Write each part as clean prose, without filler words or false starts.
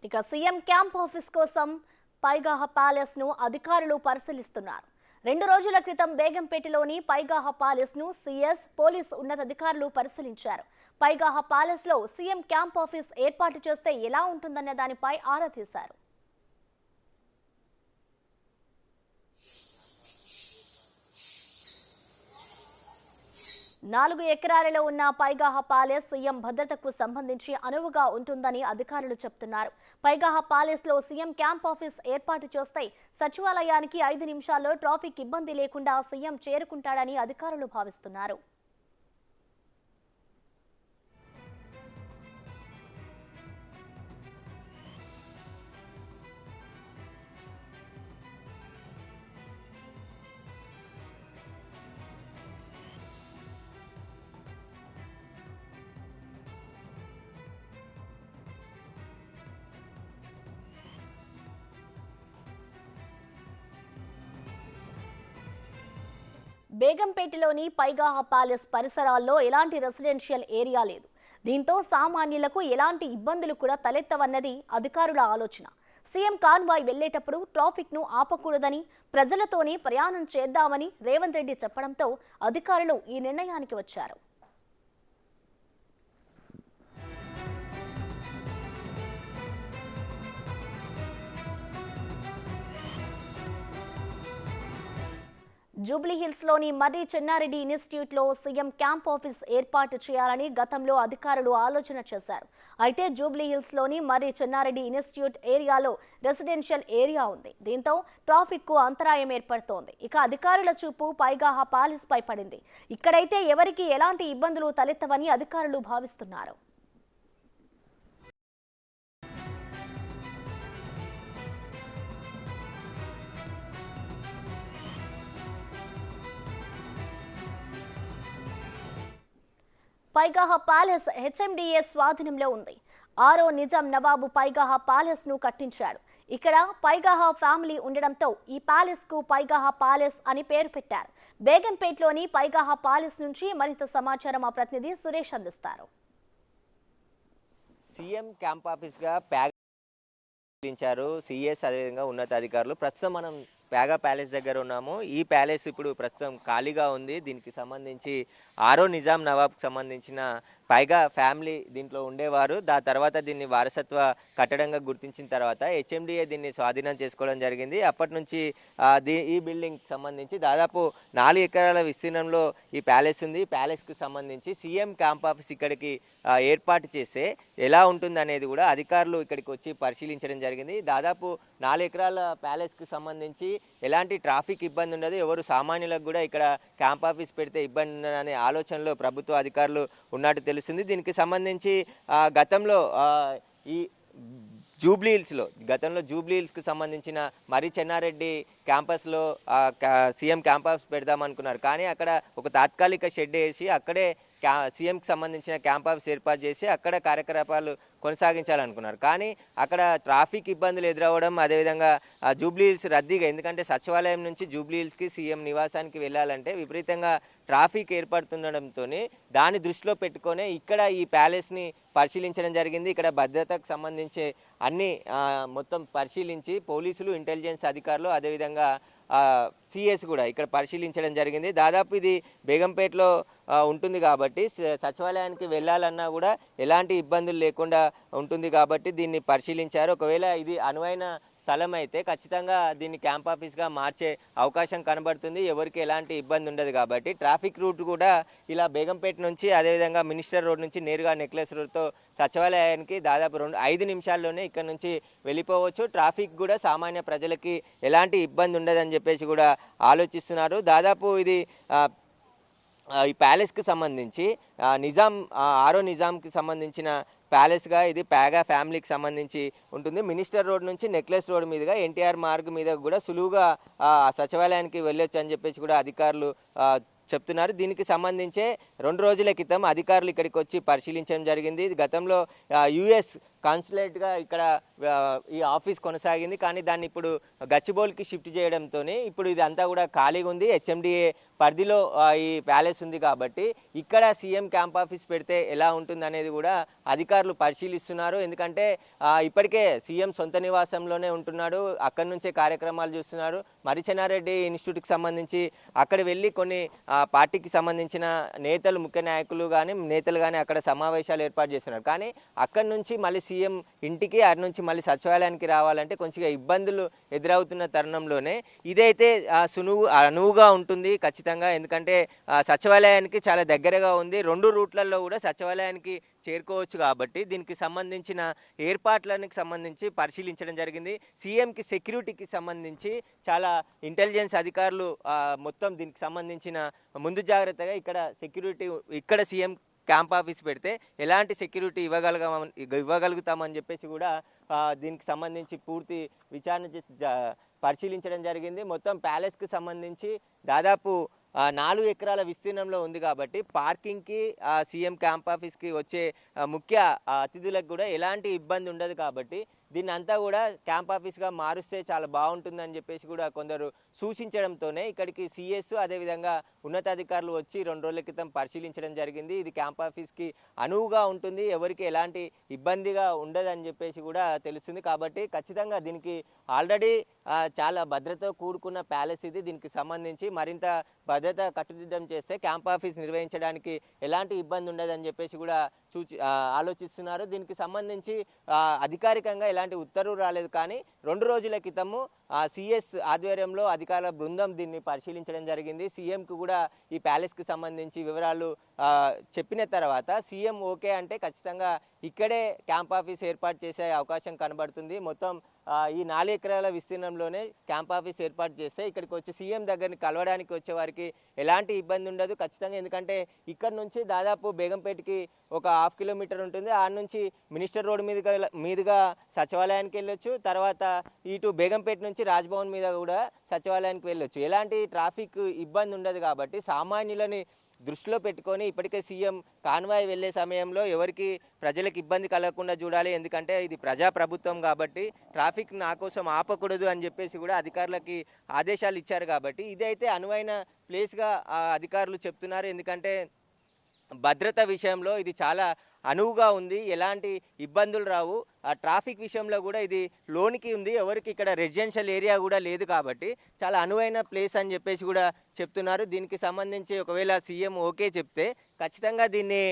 ఇక CM camp office కోసం పైగాహ palace ను అధికారులు పరిశీలిస్తున్నారు. 2 రోజుల క్రితం బేగంపేటలోని పైగాహ ప్యాలెస్ ను సీఎస్ పోలీస్ ఉన్నతాధికారులు పరిశీలించారు. పైగాహ ప్యాలెస్ లో సీఎం క్యాంప్ ఆఫీస్ ఏర్పాటు చేస్తే ఎలా ఉంటుందన్న దానిపై ఆరా తీశారు. 4 ఎకరాలలో ఉన్న పైగాహ ప్యాలెస్ సీఎం భద్రతకు సంబంధించి అనువుగా ఉంటుందని అధికారులు చెప్తున్నారు. పైగాహ ప్యాలెస్ లో సీఎం క్యాంప్ ఆఫీస్ ఏర్పాటు చేస్తే సచివాలయానికి 5 నిమిషాల్లో ట్రాఫిక్ ఇబ్బంది లేకుండా సీఎం చేరుకుంటాడని అధికారులు భావిస్తున్నారు. బేగంపేటలోని పైగాహ ప్యాలెస్ పరిసరాల్లో ఎలాంటి రెసిడెన్షియల్ ఏరియా లేదు. దీంతో సామాన్యులకు ఎలాంటి ఇబ్బందులు కూడా తలెత్తవన్నది అధికారుల ఆలోచన. సీఎం కాన్వాయ్ వెళ్లేటప్పుడు ట్రాఫిక్ ను ఆపకూడదని, ప్రజలతోనే ప్రయాణం చేద్దామని రేవంత్ రెడ్డి చెప్పడంతో అధికారులు ఈ నిర్ణయానికి వచ్చారు. జూబ్లీహిల్స్ లోని మర్రి చెన్నారెడ్డి ఇన్స్టిట్యూట్ లో సీఎం క్యాంప్ ఆఫీస్ ఏర్పాటు చేయాలని గతంలో అధికారులు ఆలోచన చేశారు. అయితే జూబ్లీహిల్స్ లోని మర్రి చెన్నారెడ్డి ఇన్స్టిట్యూట్ ఏరియాలో రెసిడెన్షియల్ ఏరియా ఉంది. దీంతో ట్రాఫిక్ కు అంతరాయం ఏర్పడుతోంది. ఇక అధికారుల చూపు పైగాహ ప్యాలెస్ పై పడింది. ఇక్కడైతే ఎవరికి ఎలాంటి ఇబ్బందులు తలెత్తవని అధికారులు భావిస్తున్నారు. పైగాహ ప్యాలెస్ హెచ్ఎండిఏ స్వాధీనంలో ఉంది. 6వ నిజాం నవాబు పైగాహ ప్యాలెస్ ను కట్టించాడు. ఇక్కడ పైగాహ ఫ్యామిలీ ఉండడంతో ఈ ప్యాలెస్ కు పైగాహ ప్యాలెస్ అని పేరు పెట్టారు. బేగంపేటలోని పైగాహ ప్యాలెస్ నుంచి మరింత సమాచారం మా ప్రతినిధి సురేష్ అందిస్తారు. సీఎం క్యాంప్ ఆఫీస్ గా ప్యాగించారు సిఎస్ అదేవిధంగా ఉన్నతాధికారులు. ప్రస్తుతం మనం ప్యాగా ప్యాలెస్ దగ్గర ఉన్నాము. ఈ ప్యాలెస్ ఇప్పుడు ప్రస్తుతం ఖాళీగా ఉంది. దీనికి సంబంధించి 6వ నిజాం నవాబ్కి సంబంధించిన పైగా ఫ్యామిలీ దీంట్లో ఉండేవారు. దాని తర్వాత దీన్ని వారసత్వ కట్టడంగా గుర్తించిన తర్వాత హెచ్ఎండిఏ దీన్ని స్వాధీనం చేసుకోవడం జరిగింది. అప్పటి నుంచి ఈ బిల్డింగ్ సంబంధించి దాదాపు 4 ఎకరాల విస్తీర్ణంలో ఈ ప్యాలెస్ ఉంది. ఈ ప్యాలెస్కి సంబంధించి సీఎం క్యాంప్ ఆఫీస్ ఇక్కడికి ఏర్పాటు చేస్తే ఎలా ఉంటుంది అనేది కూడా అధికారులు ఇక్కడికి వచ్చి పరిశీలించడం జరిగింది. దాదాపు 4 ఎకరాల ప్యాలెస్కి సంబంధించి ఎలాంటి ట్రాఫిక్ ఇబ్బంది ఉండదు, ఎవరు సామాన్యులకు కూడా ఇక్కడ క్యాంప్ ఆఫీస్ పెడితే ఇబ్బంది ఉండదనే ఆలోచనలో ప్రభుత్వ అధికారులు ఉన్నట్టు తెలుస్తుంది. దీనికి సంబంధించి గతంలో ఈ గతంలో జూబ్లీహిల్స్కి సంబంధించిన మర్రి చెన్నారెడ్డి క్యాంపస్లో సీఎం క్యాంపస్ పెడదామనుకున్నారు. కానీ అక్కడ ఒక తాత్కాలిక షెడ్ వేసి అక్కడే సీఎంకి సంబంధించిన క్యాంప్ ఆఫీస్ ఏర్పాటు చేసి అక్కడ కార్యకలాపాలు కొనసాగించాలనుకున్నారు. కానీ అక్కడ ట్రాఫిక్ ఇబ్బందులు ఎదురవ్వడం, అదేవిధంగా జూబ్లీహిల్స్ రద్దీగా, ఎందుకంటే సచివాలయం నుంచి జూబ్లీహిల్స్కి సీఎం నివాసానికి వెళ్ళాలంటే విపరీతంగా ట్రాఫిక్ ఏర్పడుతుండడంతో దాన్ని దృష్టిలో పెట్టుకొని ఇక్కడ ఈ ప్యాలెస్ని పరిశీలించడం జరిగింది. ఇక్కడ భద్రతకు సంబంధించి అన్ని మొత్తం పరిశీలించి పోలీసులు, ఇంటెలిజెన్స్ అధికారులు, అదేవిధంగా సిఎస్ కూడా ఇక్కడ పరిశీలించడం జరిగింది. దాదాపు ఇది బేగంపేటలో ఉంటుంది కాబట్టి సచివాలయానికి వెళ్ళాలన్నా కూడా ఎలాంటి ఇబ్బందులు లేకుండా ఉంటుంది కాబట్టి దీన్ని పరిశీలించారు. ఒకవేళ ఇది అనువైన స్థలం అయితే ఖచ్చితంగా దీన్ని క్యాంప్ ఆఫీస్గా మార్చే అవకాశం కనబడుతుంది. ఎవరికి ఎలాంటి ఇబ్బంది ఉండదు కాబట్టి ట్రాఫిక్ రూట్ కూడా ఇలా బేగంపేట నుంచి అదేవిధంగా మినిస్టర్ రోడ్ నుంచి నేరుగా నెక్లెస్ రోడ్తో సచివాలయానికి దాదాపు 5 నిమిషాల్లోనే ఇక్కడ నుంచి వెళ్ళిపోవచ్చు. ట్రాఫిక్ కూడా సామాన్య ప్రజలకి ఎలాంటి ఇబ్బంది ఉండదని చెప్పేసి కూడా ఆలోచిస్తున్నారు. దాదాపు ఇది ఈ ప్యాలెస్కి సంబంధించి 6వ నిజాంకి సంబంధించిన ప్యాలెస్గా ఇది ప్యాగా ఫ్యామిలీకి సంబంధించి ఉంటుంది. మినిస్టర్ రోడ్ నుంచి నెక్లెస్ రోడ్ మీదుగా ఎన్టీఆర్ మార్గ్ మీద కూడా సులువుగా సచివాలయానికి వెళ్ళొచ్చు అని చెప్పేసి కూడా అధికారులు చెప్తున్నారు. దీనికి సంబంధించే 2 రోజుల క్రితం అధికారులు ఇక్కడికి వచ్చి పరిశీలించడం జరిగింది. గతంలో యుఎస్ కాన్సులేట్గా ఇక్కడ ఈ ఆఫీస్ కొనసాగింది. కానీ దాన్ని ఇప్పుడు గచ్చిబౌలికి షిఫ్ట్ చేయడంతో ఇప్పుడు ఇది అంతా కూడా ఖాళీగా ఉంది. హెచ్ఎండిఏ పరిధిలో ఈ ప్యాలెస్ ఉంది కాబట్టి ఇక్కడ సీఎం క్యాంప్ ఆఫీస్ పెడితే ఎలా ఉంటుంది అనేది కూడా అధికారులు పరిశీలిస్తున్నారు. ఎందుకంటే ఇప్పటికే సీఎం సొంత నివాసంలోనే ఉంటున్నాడు, అక్కడి నుంచే కార్యక్రమాలు చూస్తున్నారు. మరి చెన్నారెడ్డి ఇన్స్టిట్యూట్కి సంబంధించి అక్కడ వెళ్ళి కొన్ని పార్టీకి సంబంధించిన నేతలు, ముఖ్య నాయకులు నేతలు కానీ అక్కడ సమావేశాలు ఏర్పాటు చేస్తున్నారు. కానీ అక్కడి నుంచి మళ్ళీ సీఎం ఇంటికి, అటు నుంచి మళ్ళీ సచివాలయానికి రావాలంటే కొంచెం ఇబ్బందులు ఎదురవుతున్న తరుణంలోనే ఇదైతే అనువుగా ఉంటుంది ఖచ్చితంగా. ఎందుకంటే సచివాలయానికి చాలా దగ్గరగా ఉంది, 2 రూట్లలో కూడా సచివాలయానికి చేరుకోవచ్చు కాబట్టి దీనికి సంబంధించిన ఏర్పాట్లకు సంబంధించి పరిశీలించడం జరిగింది. సీఎంకి సెక్యూరిటీకి సంబంధించి చాలా ఇంటెలిజెన్స్ అధికారులు మొత్తం దీనికి సంబంధించిన ముందు జాగ్రత్తగా ఇక్కడ సీఎం క్యాంప్ ఆఫీస్ పెడితే ఎలాంటి సెక్యూరిటీ ఇవ్వగలుగుతామని చెప్పేసి కూడా దీనికి సంబంధించి పూర్తి విచారణ పరిశీలించడం జరిగింది. మొత్తం ప్యాలెస్కి సంబంధించి దాదాపు 4 ఎకరాల విస్తీర్ణంలో ఉంది కాబట్టి పార్కింగ్కి, సీఎం క్యాంప్ ఆఫీస్కి వచ్చే ముఖ్య అతిథులకు కూడా ఎలాంటి ఇబ్బంది ఉండదు కాబట్టి దీన్ని అంతా కూడా క్యాంప్ ఆఫీస్గా మారుస్తే చాలా బాగుంటుందని చెప్పేసి కూడా కొందరు సూచించడంతోనే ఇక్కడికి సిఎస్ అదేవిధంగా ఉన్నతాధికారులు వచ్చి 2 రోజుల క్రితం పరిశీలించడం జరిగింది. ఇది క్యాంప్ ఆఫీస్కి అనువుగా ఉంటుంది, ఎవరికి ఎలాంటి ఇబ్బందిగా ఉండదని చెప్పేసి కూడా తెలుస్తుంది. కాబట్టి ఖచ్చితంగా దీనికి ఆల్రెడీ చాలా భద్రతతో కూడుకున్న ప్యాలెస్ ఇది. దీనికి సంబంధించి మరింత భద్రత కట్టుదిట్టం చేస్తే క్యాంప్ ఆఫీస్ నిర్వహించడానికి ఎలాంటి ఇబ్బంది ఉండదని చెప్పేసి కూడా ఆలోచిస్తున్నారు. దీనికి సంబంధించి అధికారికంగా ఎలాంటి ఉత్తర్వు రాలేదు. కానీ 2 రోజుల క్రితము సిఎస్ ఆధ్వర్యంలో అధికారుల బృందం దీన్ని పరిశీలించడం జరిగింది. సీఎంకు కూడా ఈ ప్యాలెస్కి సంబంధించి వివరాలు చెప్పిన తర్వాత సీఎం ఓకే అంటే ఖచ్చితంగా ఇక్కడే క్యాంప్ ఆఫీస్ ఏర్పాటు చేసే అవకాశం కనబడుతుంది. మొత్తం ఈ 4 ఎకరాల విస్తీర్ణంలోనే క్యాంప్ ఆఫీస్ ఏర్పాటు చేస్తే ఇక్కడికి వచ్చి సీఎం దగ్గరికి కలవడానికి వచ్చే వారికి ఎలాంటి ఇబ్బంది ఉండదు ఖచ్చితంగా. ఎందుకంటే ఇక్కడ నుంచి దాదాపు బేగంపేటకి ఒక 1/2 కిలోమీటర్ ఉంటుంది. ఆ నుంచి మినిస్టర్ రోడ్ మీదుగా సచివాలయానికి వెళ్ళొచ్చు. తర్వాత ఇటు బేగంపేట నుంచి రాజ్భవన్ మీద కూడా సచివాలయానికి వెళ్ళొచ్చు. ఎలాంటి ట్రాఫిక్ ఇబ్బంది ఉండదు కాబట్టి సామాన్యులని దృష్టిలో పెట్టుకొని ఇప్పటికే సీఎం కాన్వాయ్ వెళ్ళే సమయంలో ఎవరికి ప్రజలకు ఇబ్బంది కలగకుండా చూడాలి. ఎందుకంటే ఇది ప్రజాప్రభుత్వం కాబట్టి ట్రాఫిక్ నా కోసం ఆపకూడదు అని చెప్పేసి కూడా అధికారులకి ఆదేశాలు ఇచ్చారు. కాబట్టి ఇదైతే అనువైన ప్లేస్గా అధికారులు చెప్తున్నారు. ఎందుకంటే భద్రత విషయంలో ఇది చాలా అనువుగా ఉంది, ఎలాంటి ఇబ్బందులు రావు. ఆ ట్రాఫిక్ విషయంలో కూడా ఇది లోనికి ఉంది, ఎవరికి ఇక్కడ రెసిడెన్షియల్ ఏరియా కూడా లేదు కాబట్టి చాలా అనువైన ప్లేస్ అని చెప్పేసి కూడా చెప్తున్నారు. దీనికి సంబంధించి ఒకవేళ సీఎం ఓకే చెప్తే ఖచ్చితంగా దీన్ని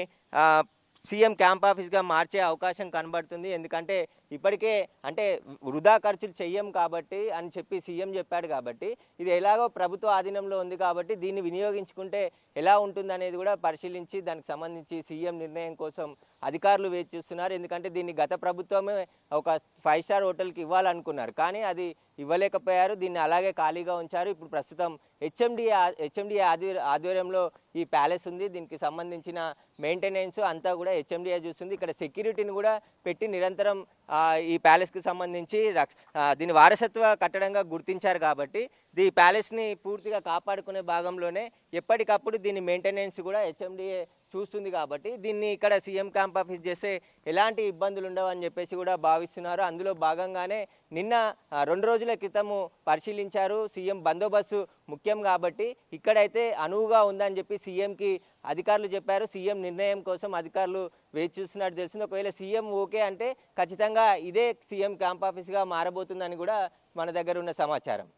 సీఎం క్యాంప్ ఆఫీస్గా మార్చే అవకాశం కనబడుతుంది. ఎందుకంటే ఇప్పటికే అంటే వృధా ఖర్చులు చెయ్యం కాబట్టి అని చెప్పి సీఎం చెప్పాడు. కాబట్టి ఇది ఎలాగో ప్రభుత్వ ఆధీనంలో ఉంది కాబట్టి దీన్ని వినియోగించుకుంటే ఎలా ఉంటుందనేది కూడా పరిశీలించి దానికి సంబంధించి సీఎం నిర్ణయం కోసం అధికారులు వేచి చూస్తున్నారు. ఎందుకంటే దీన్ని గత ప్రభుత్వమే ఒక 5 స్టార్ హోటల్కి ఇవ్వాలనుకున్నారు, కానీ అది ఇవ్వలేకపోయారు. దీన్ని అలాగే ఖాళీగా ఉంచారు. ఇప్పుడు ప్రస్తుతం హెచ్ఎండిఏ ఆధ్వర్యంలో ఈ ప్యాలెస్ ఉంది. దీనికి సంబంధించిన మెయింటెనెన్స్ అంతా కూడా హెచ్ఎండిఏ చూస్తుంది. ఇక్కడ సెక్యూరిటీని కూడా పెట్టి నిరంతరం ఈ ప్యాలెస్కి సంబంధించి దీని వారసత్వ కట్టడంగా గుర్తించారు. కాబట్టి ఈ ప్యాలెస్ని పూర్తిగా కాపాడుకునే భాగంలోనే ఎప్పటికప్పుడు దీని మెయింటెనెన్స్ కూడా హెచ్ఎండిఏ చూస్తుంది. కాబట్టి దీన్ని ఇక్కడ సీఎం క్యాంప్ ఆఫీస్ చేస్తే ఎలాంటి ఇబ్బందులు ఉండవని చెప్పేసి కూడా భావిస్తున్నారు. అందులో భాగంగానే నిన్న 2 రోజుల క్రితము పరిశీలించారు. సీఎం బందోబస్తు ముఖ్యం కాబట్టి ఇక్కడైతే అనువుగా ఉందని చెప్పి సీఎంకి అధికారులు చెప్పారు. సీఎం నిర్ణయం కోసం అధికారులు వేచి చూస్తున్నట్టు తెలిసింది. ఒకవేళ సీఎం ఓకే అంటే ఖచ్చితంగా ఇదే సీఎం క్యాంప్ ఆఫీస్గా మారబోతుందని కూడా మన దగ్గర ఉన్న సమాచారం.